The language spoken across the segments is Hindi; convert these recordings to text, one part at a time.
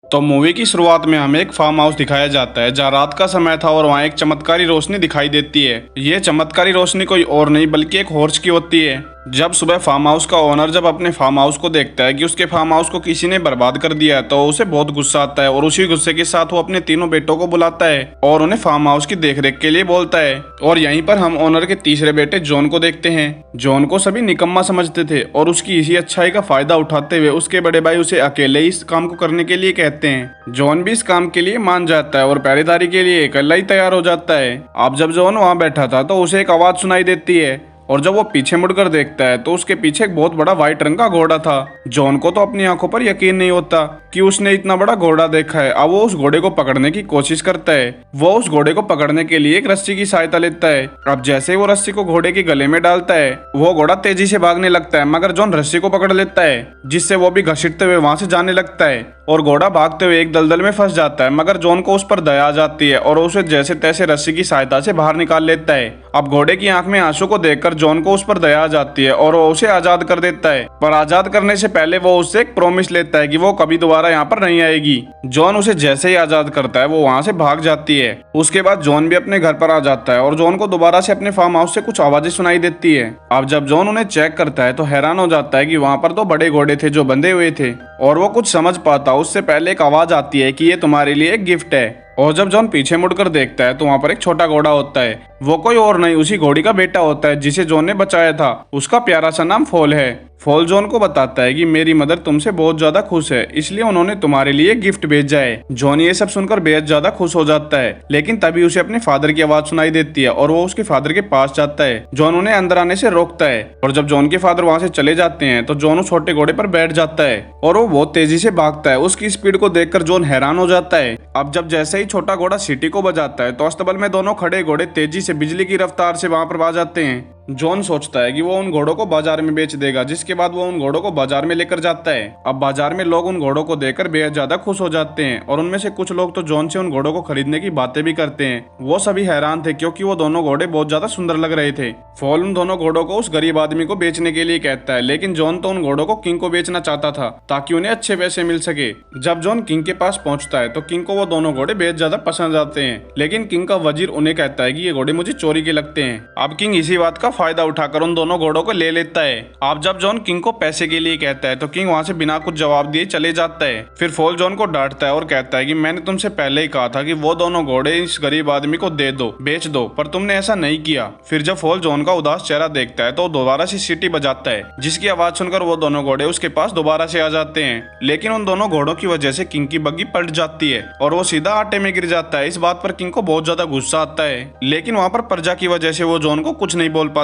तो मूवी की शुरुआत में हमें एक फार्म हाउस दिखाया जाता है जहाँ रात का समय था और वहाँ एक चमत्कारी रोशनी दिखाई देती है। ये चमत्कारी रोशनी कोई और नहीं बल्कि एक हॉर्स की होती है। जब सुबह फार्म हाउस का ओनर जब अपने फार्म हाउस को देखता है कि उसके फार्म हाउस को किसी ने बर्बाद कर दिया है तो उसे बहुत गुस्सा आता है और उसी गुस्से के साथ वो अपने तीनों बेटों को बुलाता है और उन्हें फार्म हाउस की देखरेख के लिए बोलता है। और यहीं पर हम ओनर के तीसरे बेटे जॉन को देखते हैं। जॉन को सभी निकम्मा समझते थे और उसकी इसी अच्छाई का फायदा उठाते हुए उसके बड़े भाई उसे अकेले ही इस काम को करने के लिए कहते हैं। जॉन भी इस काम के लिए मान जाता है और पहरेदारी के लिए अकेला ही तैयार हो जाता है। अब जब जॉन वहाँ बैठा था तो उसे एक आवाज सुनाई देती है और जब वो पीछे मुड़कर देखता है तो उसके पीछे एक बहुत बड़ा व्हाइट रंग का घोड़ा था। जॉन को तो अपनी आंखों पर यकीन नहीं होता कि उसने इतना बड़ा घोड़ा देखा है। अब वो उस घोड़े को पकड़ने की कोशिश करता है। वो उस घोड़े को पकड़ने के लिए एक रस्सी की सहायता लेता है। अब जैसे वो रस्सी को घोड़े के गले में डालता है वो घोड़ा तेजी से भागने लगता है, मगर जॉन रस्सी को पकड़ लेता है जिससे वो भी घसीटते हुए वहां से जाने लगता है और घोड़ा भागते हुए एक दलदल में फंस जाता है। मगर जॉन को उस पर दया आ जाती है और उसे जैसे तैसे रस्सी की सहायता से बाहर निकाल लेता है। अब घोड़े की आंख में आंसू को देखकर जॉन को उस पर दया आ जाती है और वो उसे आजाद कर देता है। पर आजाद करने से पहले वो उससे एक प्रॉमिस लेता है कि वो कभी दोबारा यहाँ पर नहीं आएगी। जॉन उसे जैसे ही आजाद करता है वो वहाँ से भाग जाती है। उसके बाद जॉन भी अपने घर पर आ जाता है और जॉन को दोबारा से अपने फार्म हाउस से कुछ आवाजें सुनाई देती है। अब जब जॉन उन्हें चेक करता है तो हैरान हो जाता है कि वहाँ पर तो बड़े घोड़े थे जो बंधे हुए थे और वो कुछ समझ पाता उससे पहले एक आवाज आती है कि ये तुम्हारे लिए एक गिफ्ट है। और जब जॉन पीछे मुड़कर देखता है तो वहाँ पर एक छोटा घोड़ा होता है। वो कोई और नहीं उसी घोड़ी का बेटा होता है जिसे जॉन ने बचाया था। उसका प्यारा सा नाम फॉल है। फॉल जॉन को बताता है कि मेरी मदर तुमसे बहुत ज्यादा खुश है इसलिए उन्होंने तुम्हारे लिए गिफ्ट भेजा है। जॉन ये सब सुनकर बेहद ज्यादा खुश हो जाता है, लेकिन तभी उसे अपने फादर की आवाज सुनाई देती है और वो उसके फादर के पास जाता है। जॉन उन्हें अंदर आने से रोकता है और जब जॉन के फादर वहाँ से चले जाते हैं तो जॉन उस छोटे घोड़े पर बैठ जाता है और वो बहुत तेजी से भागता है। उसकी स्पीड को देखकर जॉन हैरान हो जाता है। अब जब जैसे ही छोटा घोड़ा सीटी को बजाता है तो अस्तबल में दोनों खड़े घोड़े तेजी से बिजली की रफ्तार से वहां पर आ जाते हैं। जॉन सोचता है कि वो उन घोड़ों को बाजार में बेच देगा, जिसके बाद वो उन घोड़ों को बाजार में लेकर जाता है। अब बाजार में लोग उन घोड़ों को देखकर बेहद ज्यादा खुश हो जाते हैं और उनमें से कुछ लोग तो जॉन से उन घोड़ों को खरीदने की बातें भी करते हैं। वो सभी हैरान थे क्योंकि वो दोनों घोड़े बहुत ज्यादा सुंदर लग रहे थे। फॉल उन दोनों घोड़ों को उस गरीब आदमी को बेचने के लिए कहता है, लेकिन जॉन तो उन घोड़ों को किंग को बेचना चाहता था ताकि उन्हें अच्छे पैसे मिल सके। जब जॉन किंग के पास पहुंचता है तो किंग को वो दोनों घोड़े बेहद ज्यादा पसंद आते हैं, लेकिन किंग का वजीर उन्हें कहता है कि ये घोड़े मुझे चोरी के लगते हैं। अब किंग इसी बात का फायदा उठाकर उन दोनों घोड़ों को ले लेता है। अब जब जॉन किंग को पैसे के लिए कहता है तो किंग वहां से बिना कुछ जवाब दिए चले जाता है। फिर फॉल जॉन को डांटता है और कहता है कि मैंने तुमसे पहले ही कहा था कि वो दोनों घोड़े इस गरीब आदमी को दे दो, बेच दो, पर तुमने ऐसा नहीं किया। फिर जब फॉल जॉन का उदास चेहरा देखता है तो दोबारा से सीटी बजाता है, जिसकी आवाज सुनकर वो दोनों घोड़े उसके पास दोबारा से आ जाते हैं। लेकिन उन दोनों घोड़ों की वजह से किंग की बग्गी पलट जाती है और वो सीधा आटे में गिर जाता है। इस बात पर किंग को बहुत ज्यादा गुस्सा आता है, लेकिन वहाँ पर प्रजा की वजह से वो जॉन को कुछ नहीं बोल पाता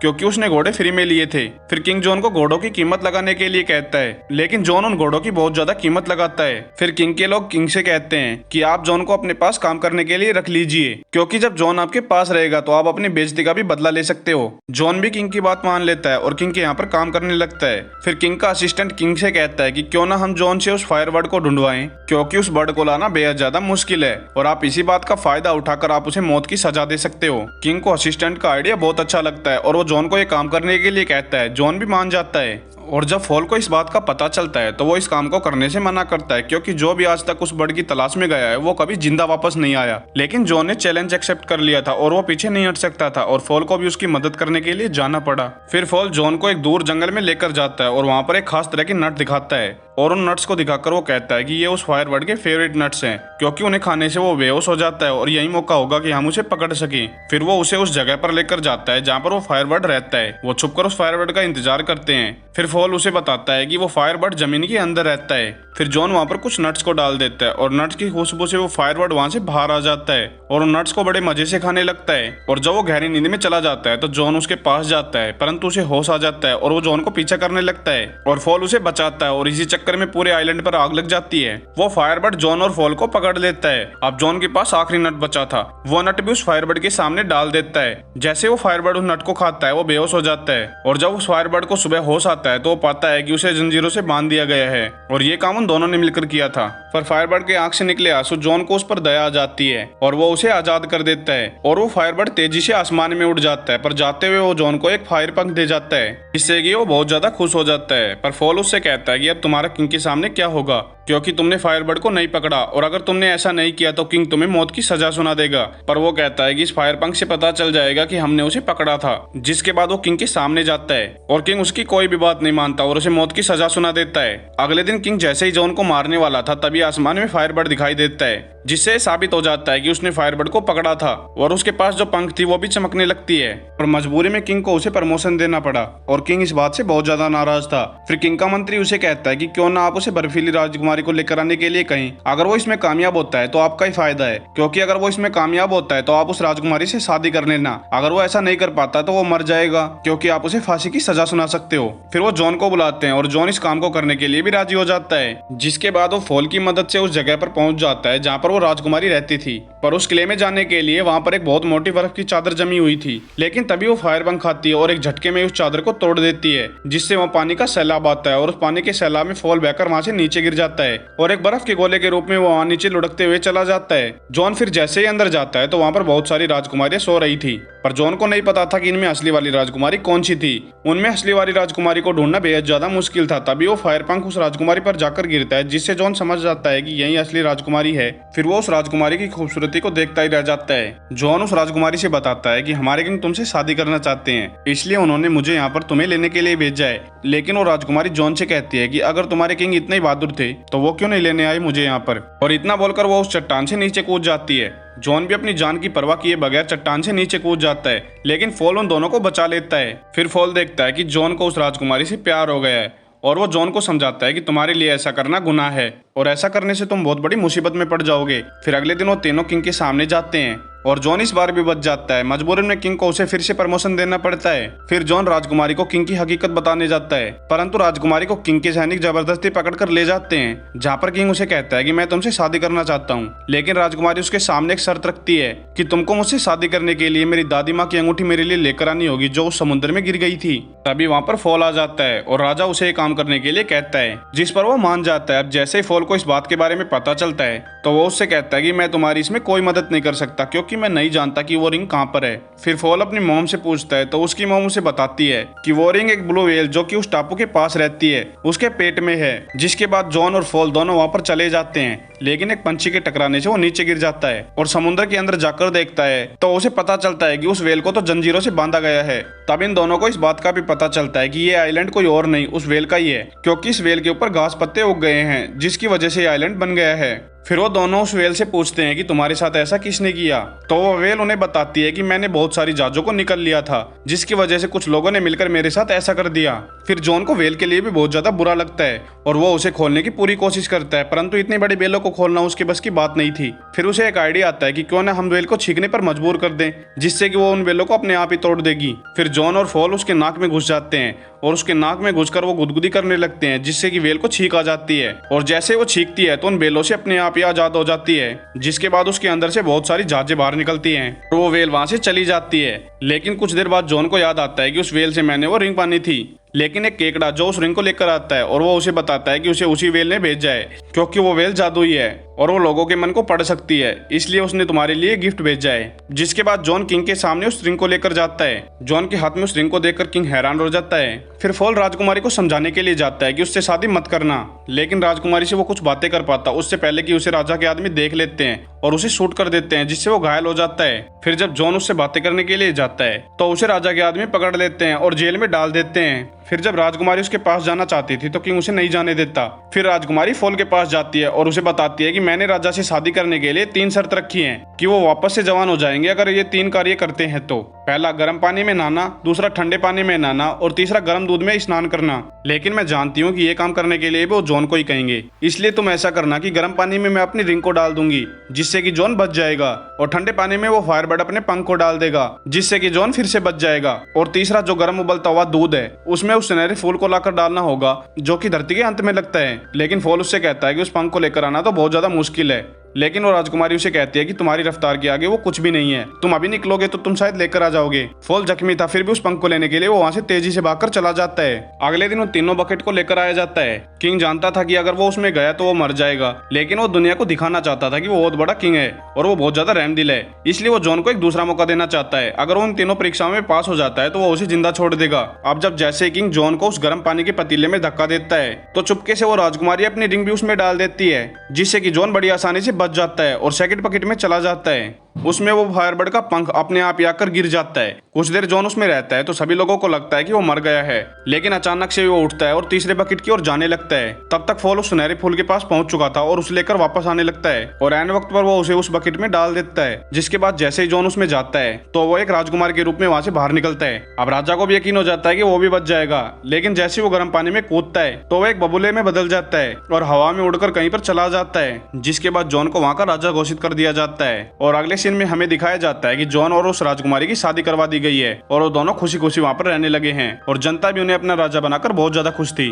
क्योंकि उसने घोड़े फ्री में लिए थे। फिर किंग जॉन को घोड़ों की कीमत लगाने के लिए कहता है, लेकिन जॉन उन घोड़ों की बहुत ज्यादा कीमत लगाता है। फिर किंग के लोग किंग से कहते हैं कि आप जॉन को अपने पास काम करने के लिए रख लीजिए, क्योंकि जब जॉन आपके पास रहेगा तो आप अपनी बेइज्जती का भी बदला ले सकते हो। जॉन भी किंग की बात मान लेता है और किंग के यहाँ पर काम करने लगता है। फिर किंग का असिस्टेंट किंग से कहता है कि क्यों ना हम जॉन से उस फायर बर्ड को ढूंढवाएं, क्योंकि उस बर्ड को लाना बेहद ज्यादा मुश्किल है और आप इसी बात का फायदा उठाकर आप उसे मौत की सजा दे सकते हो। किंग को असिस्टेंट का आइडिया बहुत अच्छा लगता है और वो जॉन को ये काम करने के लिए कहता है। जॉन भी मान जाता है और जब फॉल को इस बात का पता चलता है तो वो इस काम को करने से मना करता है, क्योंकि जो भी आज तक उस बर्ड की तलाश में गया है वो कभी जिंदा वापस नहीं आया। लेकिन जॉन ने चैलेंज एक्सेप्ट कर लिया था और वो पीछे नहीं हट सकता था और फॉल को भी उसकी मदद करने के लिए जाना पड़ा। फिर फॉल जॉन को एक दूर जंगल में लेकर जाता है और वहाँ पर एक खास तरह की नट दिखाता है और उन नट्स को दिखाकर वो कहता है कि ये उस फायर बर्ड के फेवरेट नट्स हैं, क्योंकि उन्हें खाने से वो बेहोश हो जाता है और यही मौका होगा कि हम उसे पकड़ सके। फिर वो उसे उस जगह पर लेकर जाता है जहाँ पर वो फायर बर्ड रहता है। वो छुपकर उस फायर बर्ड का इंतजार करते हैं। फिर फॉल उसे बताता है कि वो फायर बर्ड जमीन के अंदर रहता है। फिर जॉन वहाँ पर कुछ नट्स को डाल देता है और नट्स की खुशबू से वो फायर बर्ड वहाँ से बाहर आ जाता है और उन नट्स को बड़े मजे से खाने लगता है। और जब वो गहरी नींद में चला जाता है तो जॉन उसके पास जाता है, परंतु उसे होश आ जाता है और वो जॉन को पीछा करने लगता है और फॉल उसे बचाता है और इसी चक्कर में पूरे आइलैंड पर आग लग जाती है। वो फायर बर्ड जॉन और फॉल को पकड़ लेता है। अब जॉन के पास आखिरी नट बचा था, वो नट भी उस फायर बर्ड के सामने डाल देता है। जैसे वो फायर बर्ड उस नट को खाता है वो बेहोश हो जाता है और जब उस फायर बर्ड को सुबह होश आता है तो वो पाता है कि उसे जंजीरों से बांध दिया गया है और ये काम उन दोनों ने मिलकर किया था। पर फायरबर्ड के आंख से निकले आंसू जॉन को उस पर दया आ जाती है और वो उसे आजाद कर देता है और वो फायरबर्ड तेजी से आसमान में उड़ जाता है, पर जाते हुए वो जॉन को एक फायर पंख दे जाता है, जिससे कि वो बहुत ज्यादा खुश हो जाता है। पर फॉल उससे कहता है कि अब तुम्हारा किंग के सामने क्या होगा। क्योंकि तुमने फायरबर्ड को नहीं पकड़ा, और अगर तुमने ऐसा नहीं किया तो किंग तुम्हें मौत की सजा सुना देगा। पर वो कहता है कि इस फायरपंख से पता चल जाएगा कि हमने उसे पकड़ा था। जिसके बाद वो किंग के सामने जाता है और किंग उसकी कोई भी बात नहीं मानता और उसे मौत की सजा सुना देता है। अगले दिन किंग जैसे ही जॉन को मारने वाला था तभी आसमान में फायरबर्ड दिखाई देता है, जिससे साबित हो जाता है कि उसने फायरबर्ड को पकड़ा था और उसके पास जो पंख थी वो भी चमकने लगती है। और मजबूरी में किंग को उसे प्रमोशन देना पड़ा और किंग इस बात से बहुत ज्यादा नाराज था। फिर किंग का मंत्री उसे कहता है कि क्यों ना आप उसे बर्फीली राजकुमारी को लेकर आने के लिए कहें। अगर वो इसमें कामयाब होता है तो आपका ही फायदा है, क्योंकि अगर वो इसमें कामयाब होता है तो आप उस राजकुमारी से शादी कर लेना। अगर वो ऐसा नहीं कर पाता तो वो मर जाएगा, क्योंकि आप उसे फांसी की सजा सुना सकते हो। फिर वो जॉन को बुलाते हैं और जॉन इस काम को करने के लिए भी राजी हो जाता है। जिसके बाद वो फॉल की मदद से उस जगह पर पहुंच जाता है जहाँ पर वो राजकुमारी रहती थी। पर उस किले में जाने के लिए वहाँ पर एक बहुत मोटी बर्फ की चादर जमी हुई थी, लेकिन तभी वो फायरपंख आती है और एक झटके में उस चादर को तोड़ देती है, जिससे वहाँ पानी का सैलाब आता है और उस पानी के सैलाब में फॉल बहकर वहाँ से नीचे गिर जाता है और एक बर्फ के गोले के रूप में वो वहाँ नीचे लुढ़कते हुए चला जाता है। जॉन फिर जैसे ही अंदर जाता है तो वहाँ पर बहुत सारी राजकुमारियां सो रही थी, पर जॉन को नहीं पता था कि इनमें असली वाली राजकुमारी कौन सी थी। उनमें असली वाली राजकुमारी को ढूंढना बेहद ज्यादा मुश्किल था। तभी वो फायरपंख उस राजकुमारी पर जाकर गिरता है, जिससे जॉन समझ जाता है कि यही असली राजकुमारी है। फिर वो उस राजकुमारी की खूबसूरती को देखता ही रह जाता है। जॉन उस राजकुमारी से बताता है कि हमारे किंग तुमसे शादी करना चाहते हैं, इसलिए उन्होंने मुझे यहाँ पर तुम्हें लेने के लिए भेजा है। लेकिन वो राजकुमारी जॉन से कहती है कि अगर तुम्हारे किंग इतने ही बहादुर थे तो वो क्यों नहीं लेने आए मुझे यहाँ पर। और इतना बोलकर वो उस चट्टान से नीचे कूद जाती है। जॉन भी अपनी जान की परवाह किए बगैर चट्टान से नीचे कूद जाता है, लेकिन फॉल उन दोनों को बचा लेता है। फिर फॉल देखता है कि जॉन को उस राजकुमारी से प्यार हो गया है और वो जॉन को समझाता है कि तुम्हारे लिए ऐसा करना गुनाह है और ऐसा करने से तुम बहुत बड़ी मुसीबत में पड़ जाओगे। फिर अगले दिन वो तीनों किंग के सामने जाते हैं और जॉन इस बार भी बच जाता है। मजबूरन में किंग को उसे फिर से प्रमोशन देना पड़ता है। फिर जॉन राजकुमारी को किंग की हकीकत बताने जाता है, परंतु राजकुमारी को किंग के सैनिक जबरदस्ती पकड़कर ले जाते हैं, जहाँ पर किंग उसे कहता है कि मैं तुमसे शादी करना चाहता हूँ। लेकिन राजकुमारी उसके सामने एक शर्त रखती है कि तुमको मुझसे शादी करने के लिए मेरी दादी माँ की अंगूठी मेरे लिए लेकर आनी होगी, जो उस समुद्र में गिर गई थी। तभी वहाँ पर फॉल आ जाता है और राजा उसे एक काम करने के लिए कहता है, जिस पर वो मान जाता है। अब जैसे ही फॉल को इस बात के बारे में पता चलता है तो वो उससे कहता है कि मैं तुम्हारी इसमें कोई मदद नहीं कर सकता, क्योंकि मैं नहीं जानता कि वो रिंग कहाँ पर है। फिर फॉल अपनी मॉम से पूछता है तो उसकी मॉम उसे बताती है कि वो रिंग एक ब्लू व्हेल जो कि उस टापू के पास रहती है उसके पेट में है। जिसके बाद जॉन और फॉल दोनों वहाँ पर चले जाते हैं, लेकिन एक पंछी के टकराने से वो नीचे गिर जाता है और समुद्र के अंदर जाकर देखता है तो उसे पता चलता है कि उस व्हेल को तो जंजीरों से बांधा गया है। तब इन दोनों को इस बात का भी पता चलता है कि ये आइलैंड कोई और नहीं उस व्हेल का ही है, क्योंकि इस व्हेल के ऊपर घास पत्ते उग गए हैं, जिसकी वजह से आइलैंड बन गया है। फिर वो दोनों उस व्हेल से पूछते हैं कि तुम्हारे साथ ऐसा किसने किया, तो वो व्हेल उन्हें बताती है कि मैंने बहुत सारी जहाजों को निकल लिया था, जिसकी वजह से कुछ लोगों ने मिलकर मेरे साथ ऐसा कर दिया। फिर जॉन को व्हेल के लिए भी बहुत ज्यादा बुरा लगता है और वो उसे खोलने की पूरी कोशिश करता है, परंतु इतनी बड़ी व्हेलों को खोलना उसके बस की बात नहीं थी। फिर उसे एक आइडिया आता है कि क्यों ना हम व्हेल को छींकने पर मजबूर कर दें, जिससे कि वो उन व्हेलों को अपने आप ही तोड़ देगी। फिर जॉन और फॉल उसके नाक में घुस जाते हैं और उसके नाक में घुसकर वो गुदगुदी करने लगते हैं, जिससे कि व्हेल को छींक आ जाती है। और जैसे वो छींकती है तो उन व्हेलों से अपने आप ही आजाद हो जाती है, जिसके बाद उसके अंदर से बहुत सारी जहाजें बाहर निकलती हैं और वो व्हेल वहां से चली जाती है। लेकिन कुछ देर बाद जॉन को याद आता है कि उस व्हेल से मैंने वो रिंग पानी थी। लेकिन एक केकड़ा जो उस रिंग को लेकर आता है और वो उसे बताता है कि उसे उसी व्हेल ने भेजा है, क्योंकि वो व्हेल जादुई है और वो लोगों के मन को पढ़ सकती है, इसलिए उसने तुम्हारे लिए गिफ्ट भेजा है। जिसके बाद जॉन किंग के सामने उस रिंग को लेकर जाता है। जॉन के हाथ में उस रिंग को देखकर किंग हैरान हो जाता है। फिर फॉल राजकुमारी को समझाने के लिए जाता है कि उससे शादी मत करना, लेकिन राजकुमारी से वो कुछ बातें कर पाता उससे पहले कि उसे राजा के आदमी देख लेते हैं और उसे शूट कर देते हैं, जिससे वो घायल हो जाता है। फिर जब जॉन उससे बातें करने के लिए जाता है तो उसे राजा के आदमी पकड़ लेते हैं और जेल में डाल देते हैं। फिर जब राजकुमारी उसके पास जाना चाहती थी तो किंग उसे नहीं जाने देता। फिर राजकुमारी फॉल के पास जाती है और उसे बताती है कि मैंने राजा से शादी करने के लिए 3 शर्त रखी हैं कि वो वापस से जवान हो जाएंगे अगर ये 3 कार्य करते हैं तो। पहला गर्म पानी में नहाना, दूसरा ठंडे पानी में नहाना और तीसरा गर्म दूध में स्नान करना। लेकिन मैं जानती हूँ कि ये काम करने के लिए वो जॉन को ही कहेंगे, इसलिए तुम ऐसा करना कि गर्म पानी में मैं अपनी रिंग को डाल दूंगी, जिससे कि जॉन बच जाएगा, और ठंडे पानी में वो फायरबर्ड अपने पंख को डाल देगा, जिससे कि जॉन फिर से बच जाएगा। और तीसरा जो गर्म उबलता हुआ दूध है उसमें उस सुनहरे फूल को लाकर डालना होगा, जो कि धरती के अंत में लगता है। लेकिन फॉल उससे कहता है कि उस पंख को लेकर आना तो बहुत ज्यादा मुश्किल है, लेकिन वो राजकुमारी उसे कहती है कि तुम्हारी रफ्तार के आगे वो कुछ भी नहीं है, तुम अभी निकलोगे तो तुम शायद लेकर आ जाओगे। फॉल जख्मी था, फिर भी उस पंख को लेने के लिए वो वहाँ से तेजी से भागकर चला जाता है। अगले दिन उन तीनों बकेट को लेकर आया जाता है। किंग जानता था कि अगर वो उसमें गया तो वो मर जाएगा, लेकिन वो दुनिया को दिखाना चाहता था कि वो बहुत बड़ा किंग है और वो बहुत ज्यादा रहमदिल है, इसलिए वो जॉन को एक दूसरा मौका देना चाहता है। अगर वो उन तीनों परीक्षाओं में पास हो जाता है तो वो उसे जिंदा छोड़ देगा। अब जब जैसे किंग जॉन को उस गर्म पानी के पतीले में धक्का देता है तो चुपके से वो राजकुमारी अपनी रिंग भी उसमें डाल देती है, जिससे कि जॉन बड़ी आसानी से बच जाता है और सेकंड बकेट में चला जाता है। उसमें वो फायरबर्ड का पंख अपने आप ही आकर गिर जाता है। कुछ देर जॉन उसमें रहता है तो सभी लोगों को लगता है कि वो मर गया है, लेकिन अचानक से वो उठता है और तीसरे बकेट की ओर जाने लगता है। तब तक फॉल उस सुनहरे फूल के पास पहुंच चुका था और उसे लेकर वापस आने लगता है और एंड वक्त पर वो उसे उस बकेट में डाल देता है। जिसके बाद जैसे ही जॉन उसमें जाता है तो वो एक राजकुमार के रूप में वहां से बाहर निकलता है। अब राजा को भी यकीन हो जाता है कि वो भी बच जाएगा, लेकिन जैसे वो गर्म पानी में कूदता है तो वो एक बबूले में बदल जाता है और हवा में उड़कर कहीं पर चला जाता है। जिसके बाद जॉन को वहां का राजा घोषित कर दिया जाता है और अगले सीन में हमें दिखाया जाता है कि जॉन और उस राजकुमारी की शादी करवा दी गई है और वो दोनों खुशी खुशी वहां पर रहने लगे हैं और जनता भी उन्हें अपना राजा बनाकर बहुत ज्यादा खुश थी।